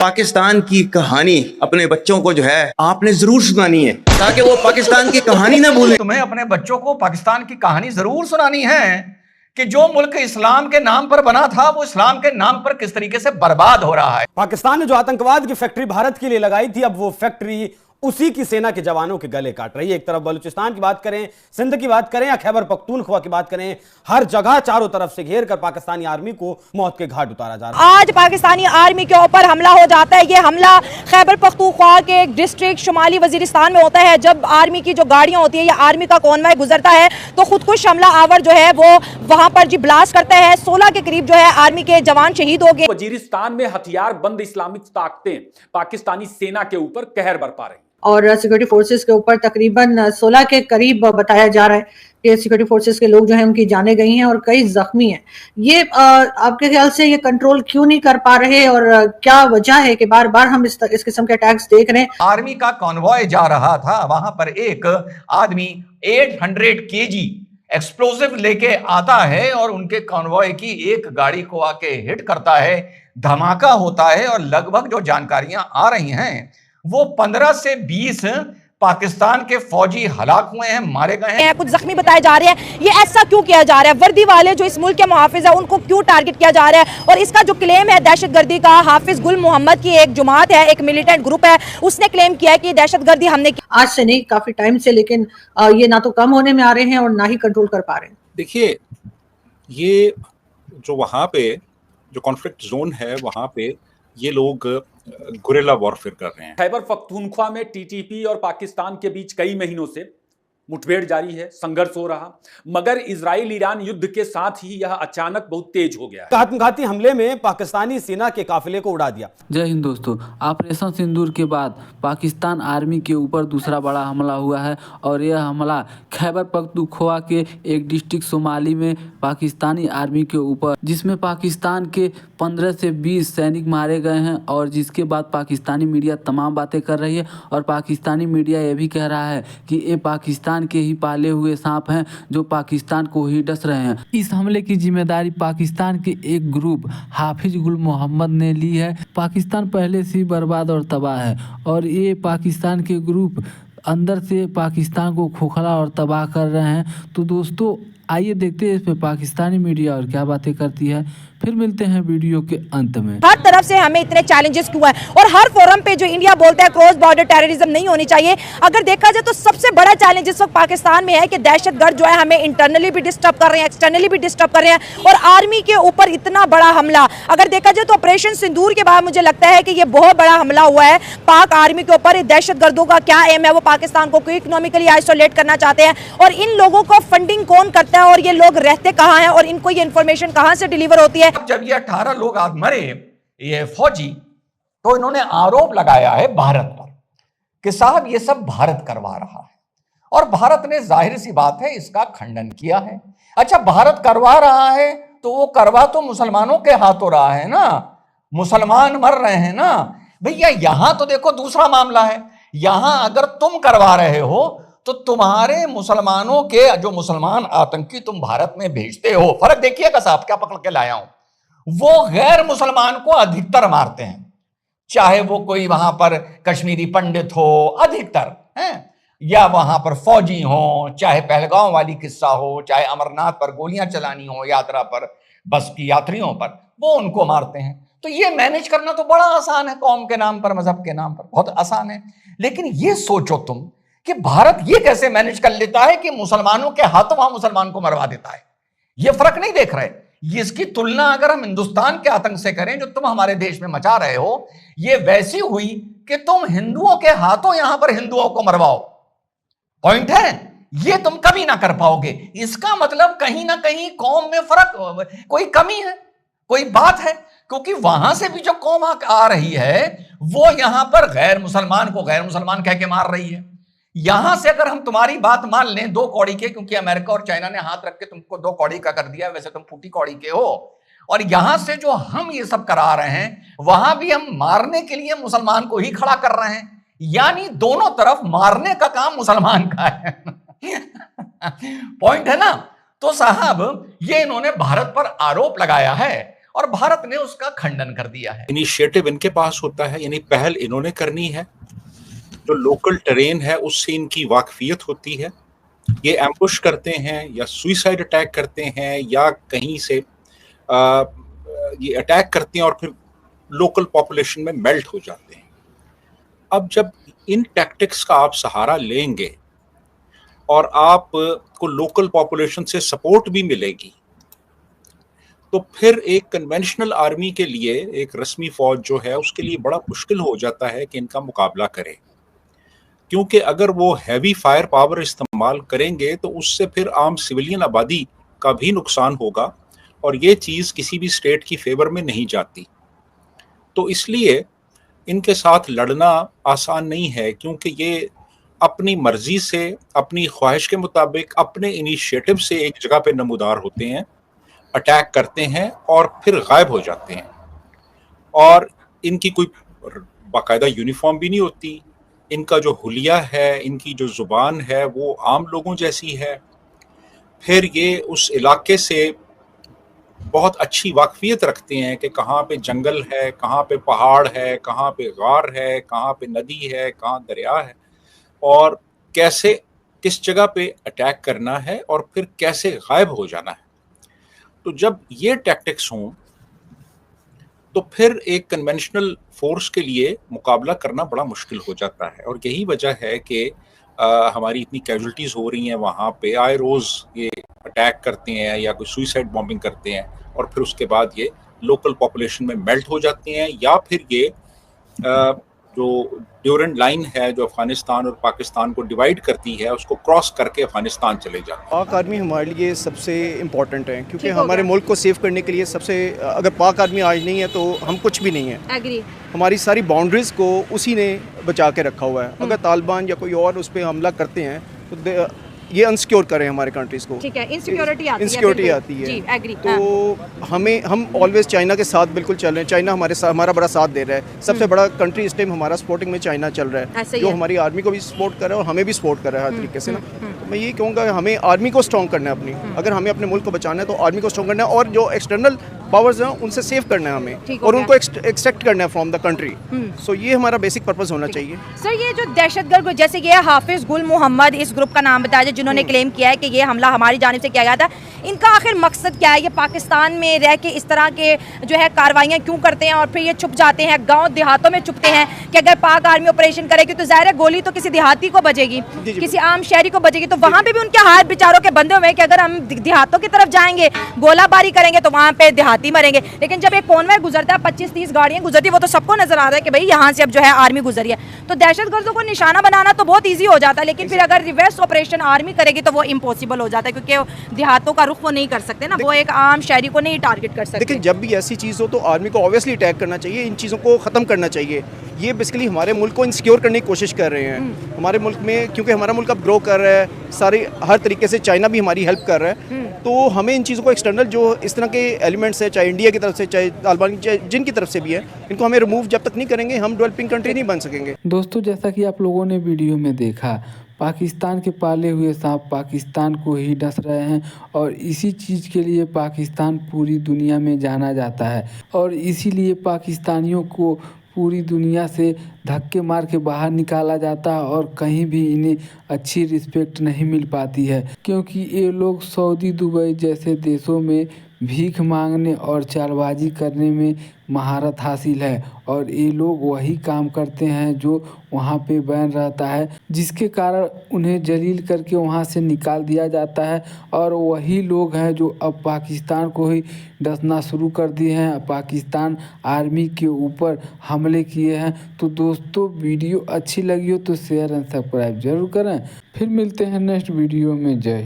पाकिस्तान की कहानी अपने बच्चों को जो है आपने जरूर सुनानी है, ताकि वो पाकिस्तान की कहानी ना भूलें। तुम्हें अपने बच्चों को पाकिस्तान की कहानी जरूर सुनानी है कि जो मुल्क इस्लाम के नाम पर बना था वो इस्लाम के नाम पर किस तरीके से बर्बाद हो रहा है। पाकिस्तान ने जो आतंकवाद की फैक्ट्री भारत के लिए लगाई थी, अब वो फैक्ट्री उसी की सेना के जवानों के गले काट रही है। एक तरफ बलूचिस्तान की बात करें, सिंध की बात करें या खैबर पख्तूनख्वा की बात करें, हर जगह चारों तरफ से घेर कर पाकिस्तानी आर्मी को मौत के घाट उतारा जा रहा है। आज पाकिस्तानी आर्मी के ऊपर हमला हो जाता है। ये हमला खैबर पख्तूनख्वा के एक डिस्ट्रिक्ट शुमाली वजीरिस्तान में होता है। जब आर्मी की जो गाड़ियां होती है या आर्मी का कॉन्वॉय गुजरता है तो खुदकुश हमला आवर जो है वो वहां पर जी ब्लास्ट करता है। 16 के करीब जो है आर्मी के जवान शहीद हो गए। वजीरिस्तान में हथियार बंद इस्लामिक ताकतें पाकिस्तानी सेना के ऊपर कहर बरपा रही और सिक्योरिटी फोर्सेस के ऊपर तकरीबन 16 के करीब बताया जा रहा है कि सिक्योरिटी फोर्सेस के लोग जो हैं उनकी जानें गई हैं और कई जख्मी हैं। ये आपके ख्याल से ये कंट्रोल क्यों नहीं कर पा रहे और क्या वजह है कि बार बार हम इस किस्म के अटैक्स देख रहे हैं? आर्मी का कॉन्वॉय जा रहा था, वहां पर एक आदमी 800 kg एक्सप्लोसिव लेके आता है और उनके कॉन्वॉय की एक गाड़ी को आके हिट करता है, धमाका होता है और लगभग जो जानकारियां आ रही हैं वो 15 से 20 पाकिस्तान के फौजी हलाक हुए हैं, मारे गए हैं, कुछ जख्मी बताए जा रहे हैं। ये ऐसा क्यों किया जा रहा है? वर्दी वाले जो इस मुल्क के मुहाफिज है उनको क्यों टारगेट किया जा रहा है? और इसका जो क्लेम है दहशतगर्दी का, हाफिज गुल मोहम्मद की एक जमात है, एक मिलिटेंट ग्रुप है, उसने क्लेम किया है कि दहशतगर्दी हमने आज से नहीं, काफी टाइम से, लेकिन ये ना तो कम होने में आ रहे हैं और ना ही कंट्रोल कर पा रहे हैं। देखिए, ये जो वहाँ पे जो कॉन्फ्लिक्ट जोन है वहाँ पे ये लोग गुरिल्ला वॉरफेयर कर रहे हैं। खैबर पख्तूनख्वा में टीटीपी और पाकिस्तान के बीच कई महीनों से मुठभेड़ जारी है, संघर्ष हो रहा, मगर इजराइल ईरान युद्ध के साथ ही यह अचानक बहुत तेज हो गया है। आत्मघाती हमले में पाकिस्तानी सेना के काफिले को उड़ा दिया। जय हिंद दोस्तों, ऑपरेशन सिंदूर के बाद पाकिस्तान आर्मी के ऊपर दूसरा बड़ा हमला हुआ है और यह हमला खैबर पख्तूनख्वा के एक डिस्ट्रिक्ट सोमाली में पाकिस्तानी आर्मी के ऊपर, जिसमें पाकिस्तान के 15 से 20 सैनिक मारे गए हैं और जिसके बाद पाकिस्तानी मीडिया तमाम बातें कर रही है और पाकिस्तानी मीडिया ये भी कह रहा है कि ये पाकिस्तान के ही पाले हुए सांप हैं जो पाकिस्तान को ही डस रहे हैं। इस हमले की जिम्मेदारी पाकिस्तान के एक ग्रुप हाफिज गुल मोहम्मद ने ली है। पाकिस्तान पहले से ही बर्बाद और तबाह है और ये पाकिस्तान के ग्रुप अंदर से पाकिस्तान को खोखला और तबाह कर रहे हैं। तो दोस्तों आइए देखते हैं इस पे पाकिस्तानी मीडिया और क्या बातें करती है, फिर मिलते हैं वीडियो के अंत में। हर तरफ से हमें इतने चैलेंजेस क्यों है और हर फोरम पे जो इंडिया बोलता है क्रॉस बॉर्डर टेररिज्म नहीं होनी चाहिए, अगर देखा जाए तो सबसे बड़ा चैलेंज इस वक्त पाकिस्तान में है कि दहशतगर्द जो है हमें इंटरनली भी डिस्टर्ब कर रहे हैं, एक्सटर्नली भी डिस्टर्ब कर रहे हैं। और आर्मी के ऊपर इतना बड़ा हमला अगर देखा जाए तो ऑपरेशन सिंदूर के बाद मुझे लगता है कि ये बहुत बड़ा हमला हुआ है पाक आर्मी के ऊपर। दहशतगर्दों का क्या एम है? वो पाकिस्तान को इकोनॉमिकली आइसोलेट करना चाहते हैं और इन लोगों को फंडिंग कौन करता है और ये लोग रहते कहाँ हैं और इनको ये इंफॉर्मेशन कहाँ से डिलीवर होती है? जब ये 18 लोग आज मरे ये फौजी, तो इन्होंने आरोप लगाया है भारत पर कि साहब ये सब भारत करवा रहा है और भारत ने जाहिर सी बात है इसका खंडन किया है। अच्छा, भारत करवा रहा है तो वो करवा तो मुसलमानों के हाथों रहा है ना, मुसलमान मर रहे हैं ना भैया। यहां तो देखो दूसरा मामला है, यहां अगर तुम करवा रहे हो तो तुम्हारे मुसलमानों के जो मुसलमान आतंकी तुम भारत में भेजते हो, फर्क देखिएगा साहब, क्या पकड़ के लाया हूं, वो गैर मुसलमान को अधिकतर मारते हैं, चाहे वो कोई वहां पर कश्मीरी पंडित हो अधिकतर हैं, या वहां पर फौजी हो, चाहे पहलगांव वाली किस्सा हो, चाहे अमरनाथ पर गोलियां चलानी हो यात्रा पर, बस की यात्रियों पर, वो उनको मारते हैं। तो ये मैनेज करना तो बड़ा आसान है, कौम के नाम पर, मजहब के नाम पर बहुत आसान है। लेकिन ये सोचो तुम कि भारत ये कैसे मैनेज कर लेता है कि मुसलमानों के हाथों वहां मुसलमान को मरवा देता है। ये फर्क नहीं देख रहे। इसकी तुलना अगर हम हिंदुस्तान के आतंक से करें जो तुम हमारे देश में मचा रहे हो, ये वैसी हुई कि तुम हिंदुओं के हाथों यहां पर हिंदुओं को मरवाओ। पॉइंट है, ये तुम कभी ना कर पाओगे। इसका मतलब कहीं ना कहीं कौम में फर्क, कोई कमी है, कोई बात है, क्योंकि वहां से भी जो कौम आ रही है वो यहां पर गैर मुसलमान को गैर मुसलमान कह के मार रही है। यहां से अगर हम तुम्हारी बात मान लें 2 कौड़ी के, क्योंकि अमेरिका और चाइना ने हाथ रख के तुमको 2 कौड़ी का कर दिया, वैसे तुम फूटी कौड़ी के हो, और यहां से जो हम ये सब करा रहे हैं वहां भी हम मारने के लिए मुसलमान को ही खड़ा कर रहे हैं, यानी दोनों तरफ मारने का काम मुसलमान का है। पॉइंट है ना? तो साहब ये इन्होंने भारत पर आरोप लगाया है और भारत ने उसका खंडन कर दिया है। इनिशिएटिव इनके पास होता है, यानी पहल इन्होंने करनी है, जो लोकल टेरेन है उससे इनकी वाकफियत होती है। ये एम्बुश करते हैं या सुइसाइड अटैक करते हैं या कहीं से ये अटैक करते हैं और फिर लोकल पॉपुलेशन में मेल्ट हो जाते हैं। अब जब इन टैक्टिक्स का आप सहारा लेंगे और आप को लोकल पॉपुलेशन से सपोर्ट भी मिलेगी, तो फिर एक कन्वेंशनल आर्मी के लिए, एक रस्मी फौज जो है उसके लिए बड़ा मुश्किल हो जाता है कि इनका मुकाबला करे, क्योंकि अगर वो हैवी फायर पावर इस्तेमाल करेंगे तो उससे फिर आम सिविलियन आबादी का भी नुकसान होगा और ये चीज़ किसी भी स्टेट की फेवर में नहीं जाती। तो इसलिए इनके साथ लड़ना आसान नहीं है, क्योंकि ये अपनी मर्जी से, अपनी ख्वाहिश के मुताबिक, अपने इनिशिएटिव से एक जगह पे नमूदार होते हैं, अटैक करते हैं और फिर गायब हो जाते हैं। और इनकी कोई बाकायदा यूनिफॉर्म भी नहीं होती, इनका जो हुलिया है, इनकी जो ज़ुबान है वो आम लोगों जैसी है। फिर ये उस इलाके से बहुत अच्छी वाकफियत रखते हैं कि कहाँ पे जंगल है, कहाँ पे पहाड़ है, कहाँ पे गार है, कहाँ पे नदी है, कहाँ दरिया है, और कैसे किस जगह पे अटैक करना है और फिर कैसे गायब हो जाना है। तो जब ये टैक्टिक्स हों तो फिर एक कन्वेंशनल फोर्स के लिए मुकाबला करना बड़ा मुश्किल हो जाता है। और यही वजह है कि हमारी इतनी कैजुअल्टीज़ हो रही हैं वहाँ पे। आए रोज़ ये अटैक करते हैं या कोई सुइसाइड बॉम्बिंग करते हैं और फिर उसके बाद ये लोकल पॉपुलेशन में मेल्ट हो जाते हैं, या फिर ये जो ड्यूरेंट लाइन है जो अफगानिस्तान और पाकिस्तान को डिवाइड करती है उसको क्रॉस करके अफगानिस्तान चले जाते हैं। पाक आर्मी हमारे लिए सबसे इम्पोर्टेंट है, क्योंकि हमारे मुल्क को सेव करने के लिए सबसे, अगर पाक आर्मी आज नहीं है तो हम कुछ भी नहीं है। एग्री। हमारी सारी बाउंड्रीज़ को उसी ने बचा के रखा हुआ है। अगर तालिबान या कोई और उस पर हमला करते हैं तो ये अनसिक्योर करें हमारे कंट्रीज़ को। ठीक है, इनसिक्योरिटी आती है। जी, एग्री। तो हम ऑलवेज चाइना के साथ बिल्कुल चल रहे हैं। चाइना हमारा बड़ा साथ दे रहा है। सबसे बड़ा कंट्री इस टाइम हमारा सपोर्टिंग में चाइना चल रहा है, जो हमारी आर्मी को भी सपोर्ट कर रहा है और हमें भी सपोर्ट कर रहा है हर तरीके से ना। तो मैं ये कहूँगा हमें आर्मी को स्ट्रॉन्ग करना है अपनी। अगर हमें अपने मुल्क को बचाना है तो आर्मी को स्ट्रॉन्ग करना है और जो एक्सटर्नल पावर्स हैं उनसे सेव करना है हमें, और उनको एक्सट्रैक्ट करना है फ्रॉम द कंट्री। सो ये हमारा बेसिक पर्पस होना चाहिए। सर, ये जो दहशतगर्द, जैसे ये हाफिज गुल मोहम्मद इस ग्रुप का नाम बताया जिन्होंने क्लेम किया है कि ये हमला हमारी जानिब से किया गया था, इनका आखिर मकसद क्या है? ये पाकिस्तान में रह के इस तरह के जो है कार्रवाइयाँ क्यों करते हैं और फिर ये छुप जाते हैं, गाँव देहातों में छुपते हैं कि अगर पाक आर्मी ऑपरेशन करेगी तो ज़ाहिर है गोली तो किसी देहाती को बजेगी, किसी आम शहरी को बजेगी। तो वहाँ पे भी उनके हाथ बेचारों के बंधे हुए हैं कि अगर हम देहातों की तरफ जाएंगे, गोलाबारी करेंगे तो वहाँ पे देहाती मरेंगे। लेकिन जब एक कॉन्वॉय गुजरता है, 25-30 गाड़ियाँ गुजरती है, वो तो सबको नजर आ रहा है कि भाई यहाँ से अब जो है आर्मी गुजरी है। तो दहशतगर्दों को निशाना बनाना तो बहुत ईजी हो जाता है, लेकिन फिर अगर रिवर्स ऑपरेशन आर्मी करेगी तो वो इम्पॉसिबल हो जाता है, क्योंकि देहातों का रुख वो नहीं कर सकते ना, वो एक आम शहरी को नहीं टारगेट कर सकते। लेकिन जब भी ऐसी चीज़ हो तो आर्मी को ऑब्वियसली अटैक करना चाहिए, इन चीज़ों को ख़त्म करना चाहिए। ये बेसिकली हमारे मुल्क को इनसिक्योर करने की कोशिश कर रहे हैं। हमारे मुल्क में, क्योंकि हमारा मुल्क अब ग्रो कर रहा है, सारे हर तरीके से चाइना भी हमारी हेल्प कर रहा है, तो हमें इन चीज़ों को एक्सटर्नल जो इस तरह के एलिमेंट्स है, चाहे इंडिया की तरफ से, चाहे तालिबान, चाहे जिनकी तरफ से भी है, इनको हमें रिमूव जब तक नहीं करेंगे हम डेवलपिंग कंट्री नहीं बन सकेंगे। दोस्तों, जैसा कि आप लोगों ने वीडियो में देखा, पाकिस्तान के पाले हुए सांप पाकिस्तान को ही डस रहे हैं और इसी चीज़ के लिए पाकिस्तान पूरी दुनिया में जाना जाता है और इसीलिए पाकिस्तानियों को पूरी दुनिया से धक्के मार के बाहर निकाला जाता है और कहीं भी इन्हें अच्छी रिस्पेक्ट नहीं मिल पाती है, क्योंकि ये लोग सऊदी, दुबई जैसे देशों में भीख मांगने और चालबाजी करने में महारत हासिल है और ये लोग वही काम करते हैं जो वहाँ पे बैन रहता है, जिसके कारण उन्हें जलील करके वहाँ से निकाल दिया जाता है। और वही लोग हैं जो अब पाकिस्तान को ही डसना शुरू कर दिए हैं, पाकिस्तान आर्मी के ऊपर हमले किए हैं। तो दोस्तों, वीडियो अच्छी लगी हो तो शेयर एंड सब्सक्राइब जरूर करें। फिर मिलते हैं नेक्स्ट वीडियो में। जय